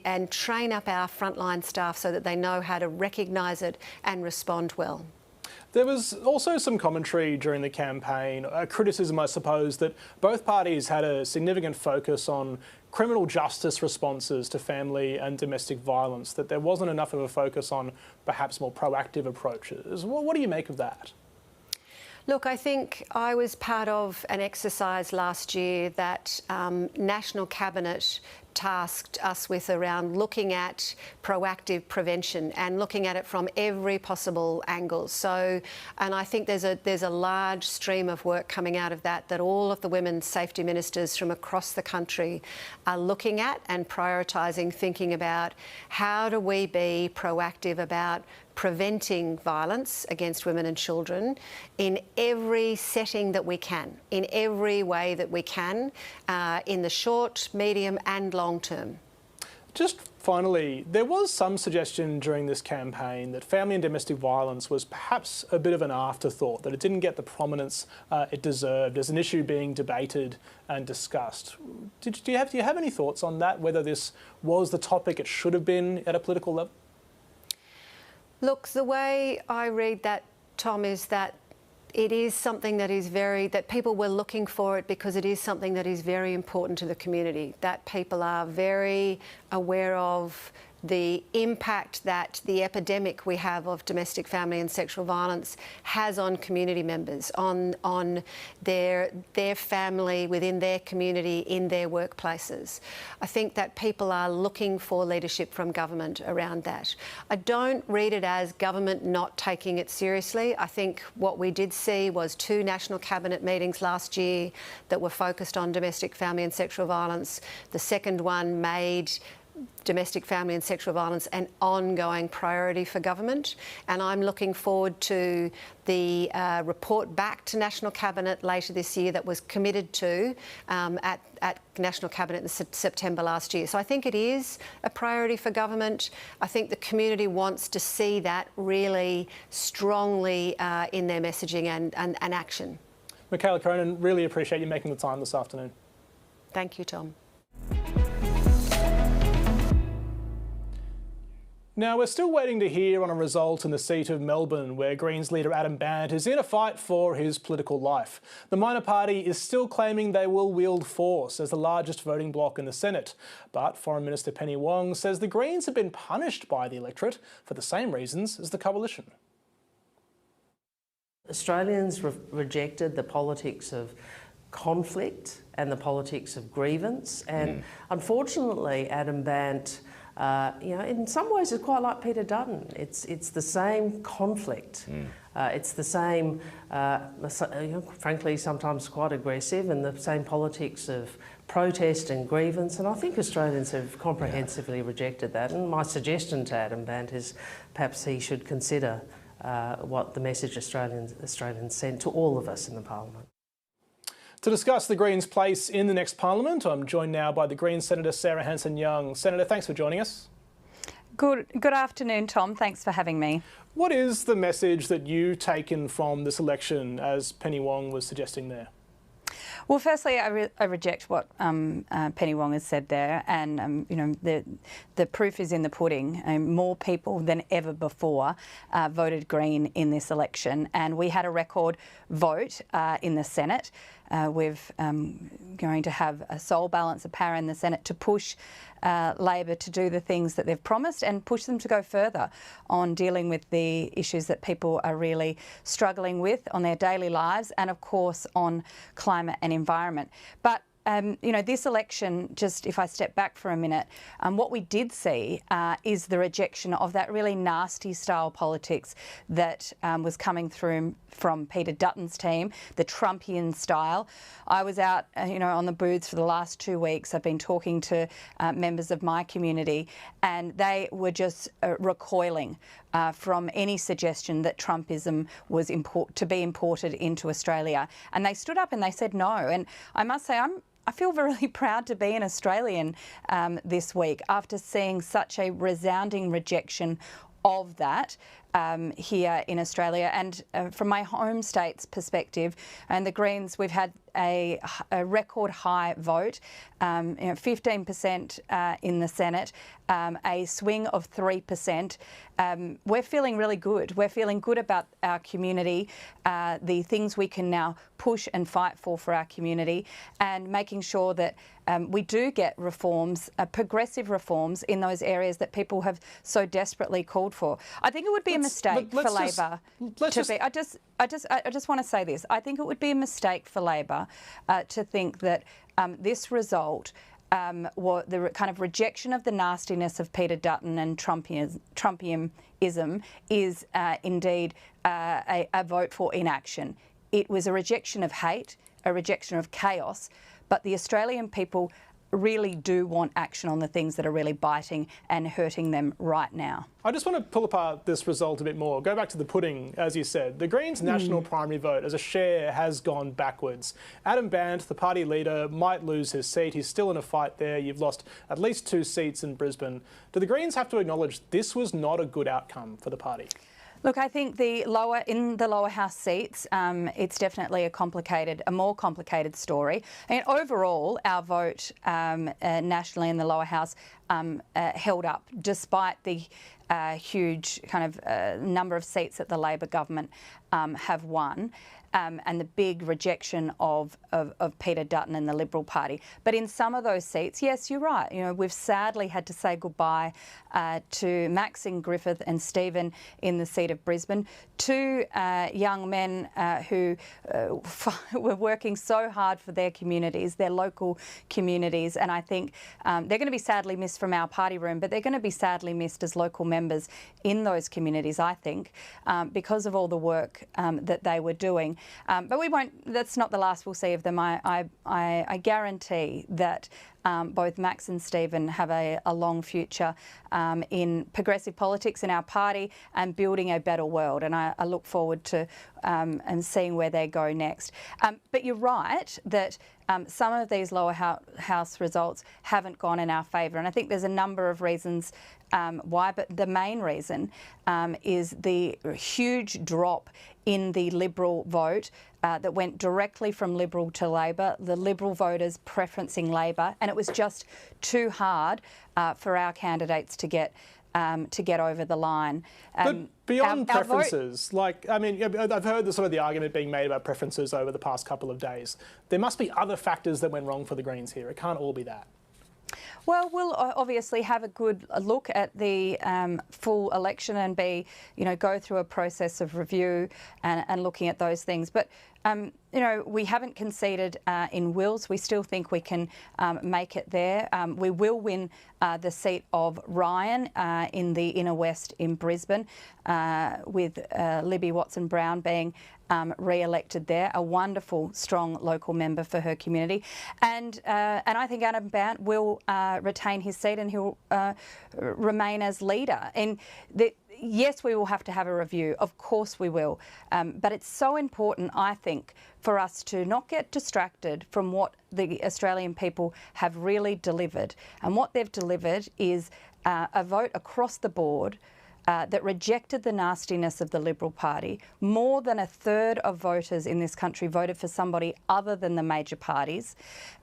and train up our frontline staff so that they know how to recognise it and respond well. There was also some commentary during the campaign, a criticism, I suppose, that both parties had a significant focus on criminal justice responses to family and domestic violence, that there wasn't enough of a focus on perhaps more proactive approaches. What do you make of that? Look, I think I was part of an exercise last year that National Cabinet tasked us with around looking at proactive prevention and looking at it from every possible angle. So, and I think there's a large stream of work coming out of that all of the women's safety ministers from across the country are looking at and prioritising, thinking about how do we be proactive about preventing violence against women and children in every setting that we can, in every way that we can, in the short, medium and long term. Just finally, there was some suggestion during this campaign that family and domestic violence was perhaps a bit of an afterthought, that it didn't get the prominence it deserved as an issue being debated and discussed. Do you have any thoughts on that, whether this was the topic it should have been at a political level? Look, the way I read that, Tom, is that it is something that people were looking for it because it is something that is very important to the community, that people are very aware of the impact that the epidemic we have of domestic, family and sexual violence has on community members, on their family, within their community, in their workplaces. I think that people are looking for leadership from government around that. I don't read it as government not taking it seriously. I think what we did see was 2 National Cabinet meetings last year that were focused on domestic, family and sexual violence. The second one made domestic, family and sexual violence an ongoing priority for government, and I'm looking forward to the report back to National Cabinet later this year that was committed to at National Cabinet in September last year. So I think it is a priority for government. I think the community wants to see that really strongly in their messaging and action. Michaela Cronin, really appreciate you making the time this afternoon. Thank you, Tom. Now, we're still waiting to hear on a result in the seat of Melbourne, where Greens leader Adam Bandt is in a fight for his political life. The minor party is still claiming they will wield force as the largest voting bloc in the Senate. But Foreign Minister Penny Wong says the Greens have been punished by the electorate for the same reasons as the coalition. Australians rejected the politics of conflict and the politics of grievance, and unfortunately Adam Bandt in some ways it's quite like Peter Dutton. It's the same conflict. It's the same, frankly, sometimes quite aggressive, and the same politics of protest and grievance. And I think Australians have comprehensively rejected that. And my suggestion to Adam Bandt is perhaps he should consider what the message Australians sent to all of us in the Parliament. To discuss the Greens' place in the next Parliament, I'm joined now by the Greens Senator Sarah Hanson-Young. Senator, thanks for joining us. Good afternoon, Tom. Thanks for having me. What is the message that you've taken from this election, as Penny Wong was suggesting there? Well, firstly, I reject what Penny Wong has said there, and the proof is in the pudding. More people than ever before voted Green in this election, and we had a record vote in the Senate. We're going to have a sole balance of power in the Senate to push Labor to do the things that they've promised and push them to go further on dealing with the issues that people are really struggling with on their daily lives, and of course on climate and environment. But this election, just if I step back for a minute, what we did see is the rejection of that really nasty style politics that was coming through from Peter Dutton's team, the Trumpian style. I was out, on the booths for the last 2 weeks. I've been talking to members of my community, and they were just recoiling from any suggestion that Trumpism was to be imported into Australia. And they stood up and they said no. And I must say, I feel really proud to be an Australian this week after seeing such a resounding rejection of that here in Australia. And from my home state's perspective, and the Greens, we've had a record high vote, 15% in the Senate, a swing of 3%. We're feeling really good. We're feeling good about our community, the things we can now push and fight for our community, and making sure that we do get reforms, progressive reforms in those areas that people have so desperately called for. I think it would be a mistake for Labor to be. I just want to say this. I think it would be a mistake for Labor to think that this result, the kind of rejection of the nastiness of Peter Dutton and Trumpianism is indeed a vote for inaction. It was a rejection of hate, a rejection of chaos, but the Australian people really do want action on the things that are really biting and hurting them right now. I just want to pull apart this result a bit more. Go back to the pudding, as you said. The Greens' national primary vote as a share has gone backwards. Adam Bandt, the party leader, might lose his seat. He's still in a fight there. You've lost at least 2 seats in Brisbane. Do the Greens have to acknowledge this was not a good outcome for the party? Look, I think in the lower house seats, it's definitely a more complicated story. And overall, our vote nationally in the lower house held up, despite the huge kind of number of seats that the Labor government have won. And the big rejection of Peter Dutton and the Liberal Party. But in some of those seats, yes, you're right. We've sadly had to say goodbye to Maxine Griffith and Stephen in the seat of Brisbane, 2 young men who were working so hard for their communities, their local communities. And I think they're going to be sadly missed from our party room, but they're going to be sadly missed as local members in those communities, I think, because of all the work that they were doing. But we won't. That's not the last we'll see of them. I guarantee that both Max and Stephen have a long future in progressive politics in our party and building a better world. And I look forward to and seeing where they go next. But you're right that some of these lower house results haven't gone in our favour. And I think there's a number of reasons why, but the main reason is the huge drop in the Liberal vote that went directly from Liberal to Labor, the Liberal voters preferencing Labor, and it was just too hard for our candidates to get over the line. But beyond preferences, I've heard the argument being made about preferences over the past couple of days. There must be other factors that went wrong for the Greens here. It can't all be that. Well, we'll obviously have a good look at the full election and go through a process of review and looking at those things. But we haven't conceded in Wills. We still think we can make it there. We will win the seat of Ryan in the inner west in Brisbane, with Libby Watson-Brown being re-elected there, a wonderful, strong local member for her community. And I think Adam Bandt will retain his seat and he'll remain as leader. And yes, we will have to have a review. Of course we will. But it's so important, I think, for us to not get distracted from what the Australian people have really delivered. And what they've delivered is a vote across the board that rejected the nastiness of the Liberal Party. More than a third of voters in this country voted for somebody other than the major parties,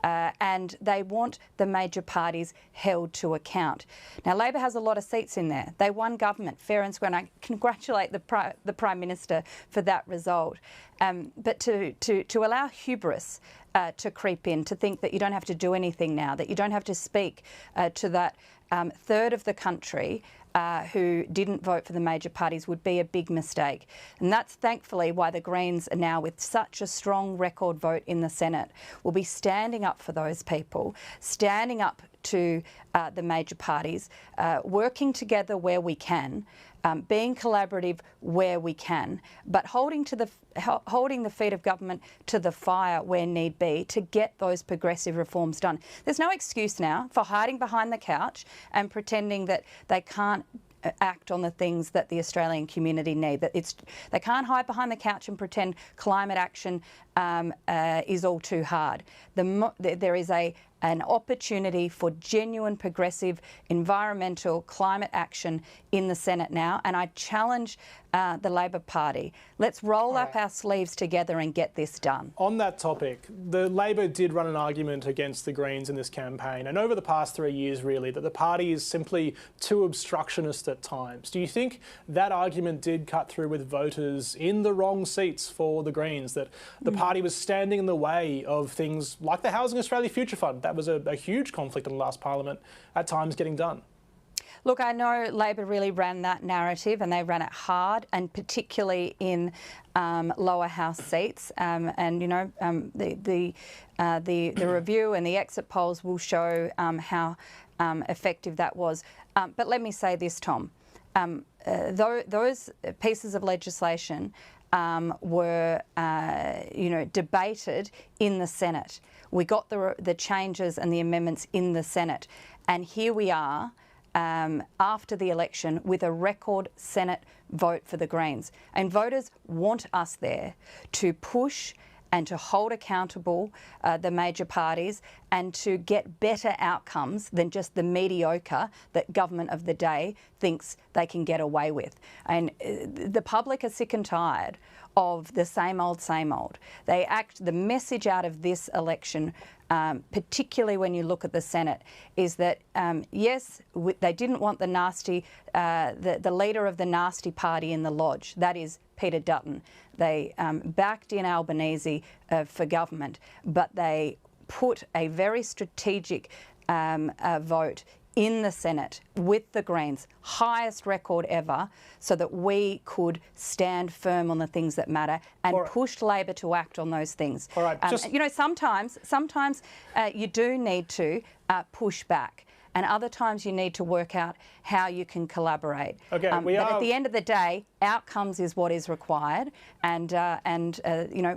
and they want the major parties held to account. Now, Labor has a lot of seats in there. They won government, fair and square, and I congratulate the Prime Minister for that result. But to allow hubris to creep in, to think that you don't have to do anything now, that you don't have to speak to that third of the country who didn't vote for the major parties would be a big mistake. And that's thankfully why the Greens are now, with such a strong record vote in the Senate, will be standing up for those people, standing up to the major parties, working together where we can, being collaborative where we can, but holding the feet of government to the fire where need be to get those progressive reforms done. There's no excuse now for hiding behind the couch and pretending that they can't act on the things that the Australian community need. They can't hide behind the couch and pretend climate action is all too hard. There is an opportunity for genuine progressive environmental climate action in the Senate now, and I challenge the Labor Party. Let's roll up our sleeves together and get this done. On that topic, the Labor did run an argument against the Greens in this campaign, and over the past 3 years really, that the party is simply too obstructionist at times. Do you think that argument did cut through with voters in the wrong seats for the Greens, that the party was standing in the way of things like the Housing Australia Future Fund? That was a huge conflict in the last Parliament, at times getting done. Look, I know Labor really ran that narrative, and they ran it hard, and particularly in lower house seats. And you know, the review and the exit polls will show how effective that was. But let me say this, Tom. Those pieces of legislation were, debated in the Senate. We got the changes and the amendments in the Senate, and here we are after the election with a record Senate vote for the Greens. And voters want us there to push and to hold accountable the major parties and to get better outcomes than just the mediocre that government of the day thinks they can get away with. And the public are sick and tired of the same old, same old. The message out of this election, particularly when you look at the Senate, is that yes, they didn't want the nasty, the leader of the nasty party in the lodge, that is Peter Dutton. They backed in Albanese for government, but they put a very strategic vote in the Senate with the Greens, highest record ever, so that we could stand firm on the things that matter and pushed Labor to act on those things. All right, sometimes you do need to push back, and other times you need to work out how you can collaborate. Okay, but at the end of the day, outcomes is what is required, and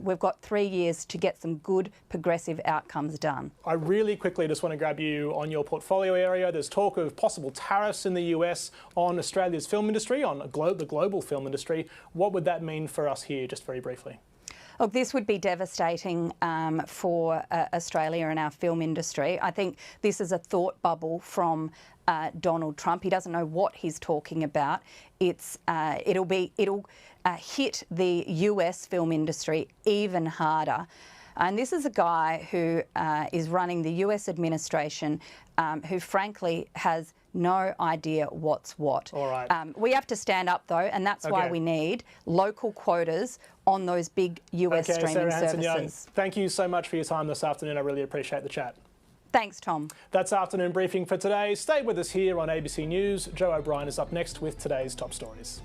we've got 3 years to get some good progressive outcomes done. I really quickly just want to grab you on your portfolio area. There's talk of possible tariffs in the US on Australia's film industry, on the global film industry. What would that mean for us here, just very briefly? Look, this would be devastating for Australia and our film industry. I think this is a thought bubble from Donald Trump. He doesn't know what he's talking about. It'll hit the US film industry even harder. And this is a guy who is running the US administration, who frankly has no idea what's what. All right. We have to stand up though, and that's why we need local quotas on those big US streaming services. Thank you so much for your time this afternoon. I really appreciate the chat. Thanks, Tom. That's Afternoon Briefing for today. Stay with us here on ABC News. Joe O'Brien is up next with today's top stories.